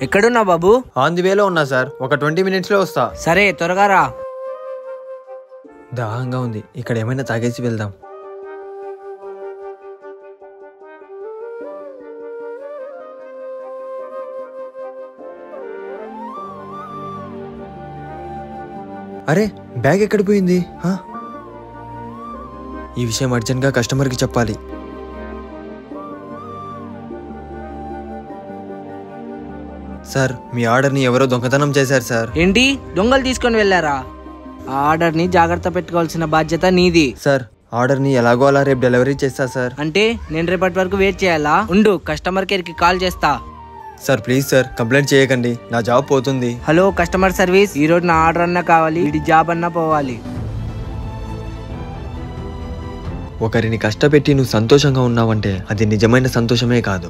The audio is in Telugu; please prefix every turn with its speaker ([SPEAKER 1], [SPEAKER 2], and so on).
[SPEAKER 1] ఎక్కడున్నా బాబు?
[SPEAKER 2] ఆన్ ది వేలో ఉన్నా సార్. ఒక 20 minutes లో వస్తా.
[SPEAKER 1] సరే త్వరగా రా.
[SPEAKER 2] దాహంగా ఉంది, ఇక్కడ ఏమైనా తాగేసి వెళ్దాం. అరే బ్యాగ్ ఎక్కడ పోయింది? ఈ విషయం అర్జెంట్గా కస్టమర్కి చెప్పాలి. సార్, మీ ఆర్డర్ని ఎవరో దొంగతనం చేశారు సార్.
[SPEAKER 1] ఏంటి, దొంగలు తీసుకొని వెళ్ళారా? ఆ ఆర్డర్ ని జాగ్రత్త పెట్టుకోవాల్సిన బాధ్యత నీది.
[SPEAKER 2] సార్, ఆర్డర్ని ఎలాగో అలా రేపు డెలివరీ చేస్తా సార్.
[SPEAKER 1] అంటే నేను రేపటి వరకు వెయిట్ చేయాలా? ఉండు, కస్టమర్ కేర్ కి కాల్ చేస్తా.
[SPEAKER 2] సార్ ప్లీజ్ సార్, కంప్లైంట్ చేయకండి, నా జాబ్ పోతుంది.
[SPEAKER 1] హలో కస్టమర్ సర్వీస్, ఈ రోజు నా ఆర్డర్ అన్నా కావాలి, వీడి జాబ్ అన్నా పోవాలి.
[SPEAKER 2] ఒకరిని కష్టపెట్టి నువ్వు సంతోషంగా ఉన్నావంటే అది నిజమైన సంతోషమే కాదు.